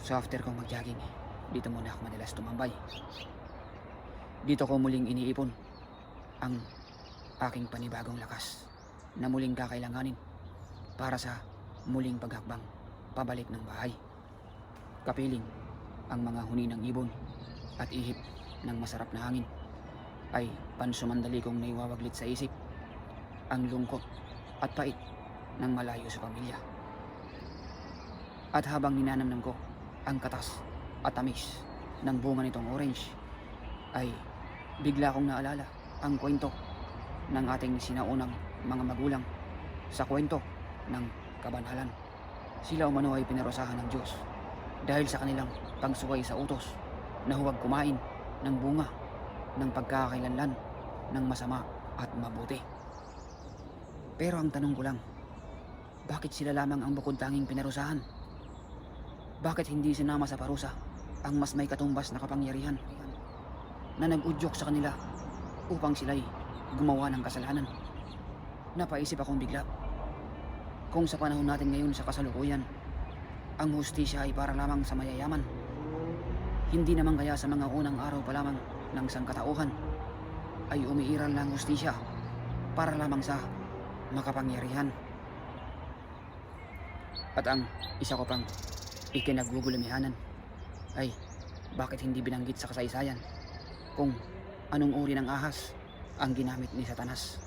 So after kong mag-jogging, dito muna ako madalas tumambay. Dito ko muling iniipon ang aking panibagong lakas na muling kakailanganin para sa muling paghakbang pabalik ng bahay. Kapiling ang mga huni ng ibon at ihip ng masarap na hangin ay pansumandali kong naiwawaglit sa isip ang lungkot at pait ng malayo sa pamilya. At habang ninanamnam ko ang katas at tamis ng bunga nitong orange, ay bigla kong naalala ang kwento ng ating sinaunang mga magulang sa kwento ng kabanhalan. Sila umano ay pinarusahan ng Diyos dahil sa kanilang pagsuway sa utos na huwag kumain ng bunga ng pagkakailanlan ng masama at mabuti. Pero ang tanong ko lang, bakit sila lamang ang bukod tanging pinarusahan? Bakit hindi sinama sa parusa ang mas may katumbas na kapangyarihan na nag-udyok sa kanila upang sila'y gumawa ng kasalanan? Napaisip akong bigla, kung sa panahon natin ngayon sa kasalukuyan, ang hustisya ay para lamang sa mayayaman, hindi naman kaya sa mga unang araw pa lamang ng sangkatauhan ay umiiral ng hustisya para lamang sa makapangyarihan? At ang isa ko pang ikinagugulamihanan ay bakit hindi binanggit sa kasaysayan kung anong uri ng ahas ang ginamit ni Satanas?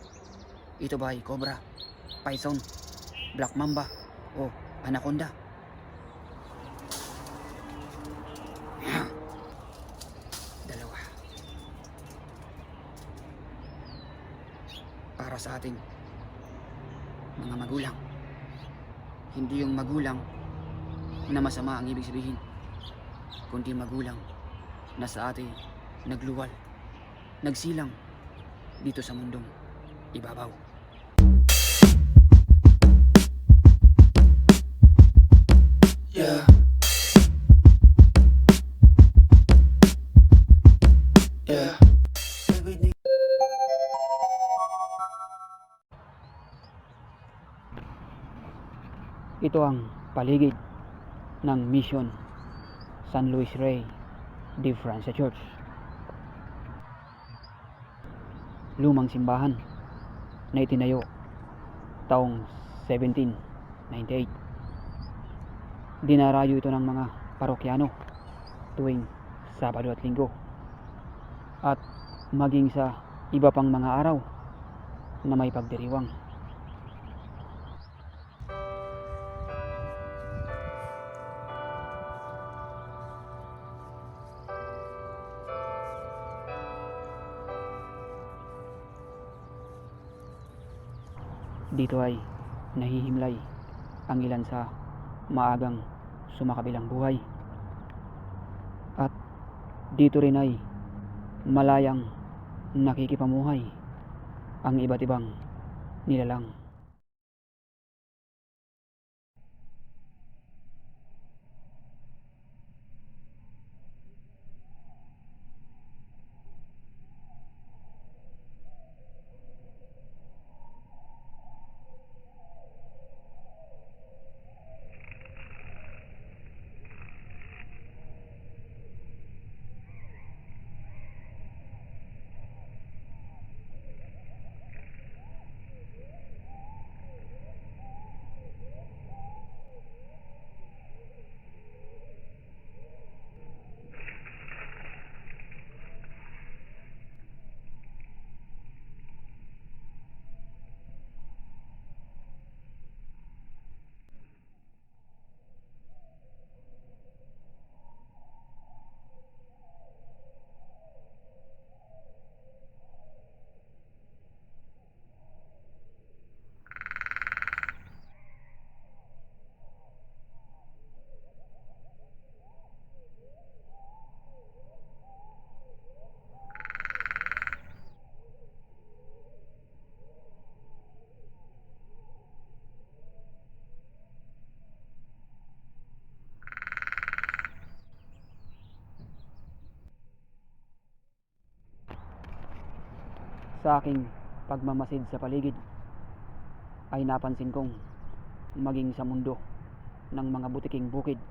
Ito ba ay cobra, python, black mamba o anaconda? Dalawa. Para sa ating mga magulang, hindi yung magulang na masama ang ibig sabihin, kundi magulang na sa atin nagluwal, nagsilang dito sa mundong ibabaw. Yeah. Yeah. Ito ang paligid ng Mission San Luis Rey de Francia Church. Lumang simbahan na itinayo taong 1798. Dinarayo ito ng mga parokyano tuwing Sabado at Linggo, at maging sa iba pang mga araw na may pagdiriwang. Dito ay nahihimlay ang ilan sa maagang sumakabilang buhay, at dito rin ay malayang nakikipamuhay ang iba't ibang nilalang. Sa aking pagmamasid sa paligid ay napansin kong maging sa mundo ng mga butiking bukid,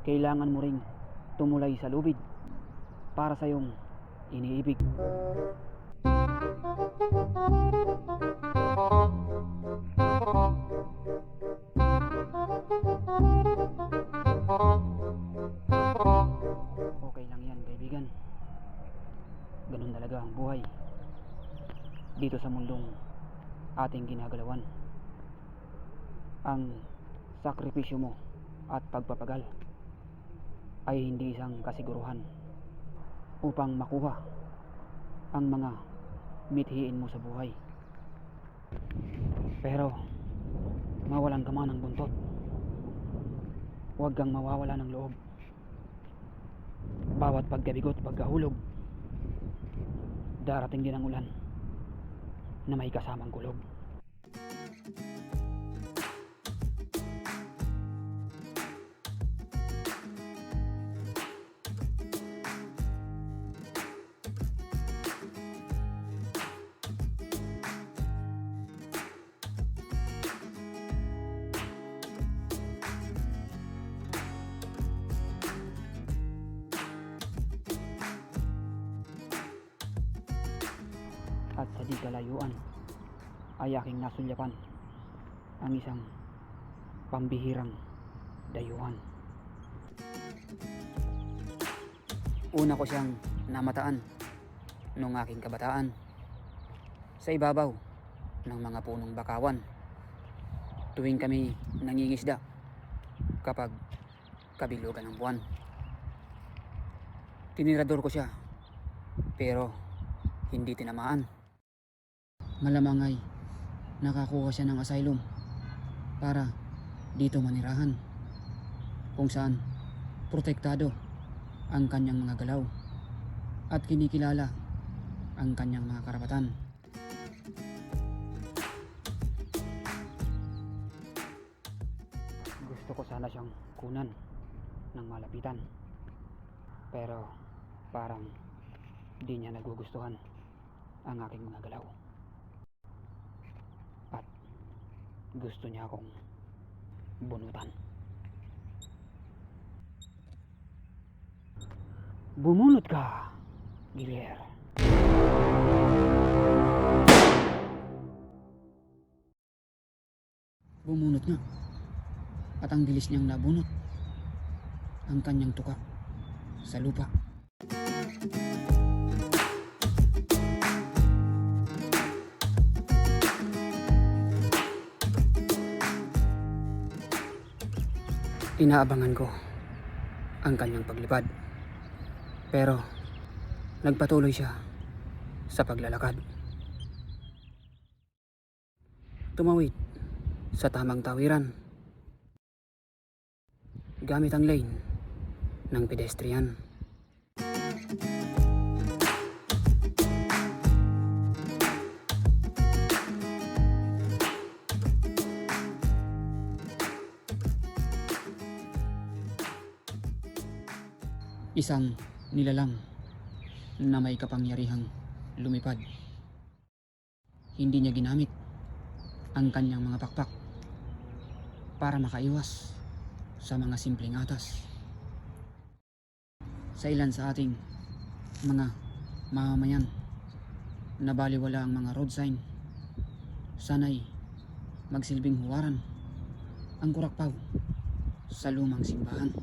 kailangan mo ring tumulay sa lubid para sa iyong iniibig. Okay lang yan, kaibigan. Ganun talaga ang buhay dito sa mundong ating ginagalawan. Ang sakripisyo mo at pagpapagal ay hindi isang kasiguruhan upang makuha ang mga mithiin mo sa buhay. Pero mawalan ka man ng buntot, huwag kang mawawala ng loob. Bawat pagkabigot, pagkahulog, darating din ang ulan na may kasamang kulog. At sa di kalayuan ay aking nasulyapan ang isang pambihirang dayuhan. Una ko siyang namataan nung aking kabataan sa ibabaw ng mga punong bakawan tuwing kami nangingisda kapag kabilugan ng buwan. Tinirador ko siya pero hindi tinamaan. Malamang ay nakakuha siya ng asylum para dito manirahan, kung saan protektado ang kanyang mga galaw at kinikilala ang kanyang mga karapatan. Gusto ko sana siyang kunan ng malapitan, pero parang di niya nagugustuhan ang aking mga galaw. At gusto niya akong bunutan. Bumunot ka, Giler. Bumunot nga. At ang bilis niyang nabunot ang kanyang tuka sa lupa. Inaabangan ko ang kanyang paglipad, pero nagpatuloy siya sa paglalakad. Tumawid sa tamang tawiran gamit ang lane ng pedestrian. Isang nilalang na may kapangyarihang lumipad. Hindi niya ginamit ang kanyang mga pakpak para makaiwas sa mga simpleng atas. Sa ilan sa ating mga mamamayan na baliwala ang mga road sign, sana'y magsilbing huwaran ang kurakpaw sa lumang simbahan.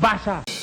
Basa!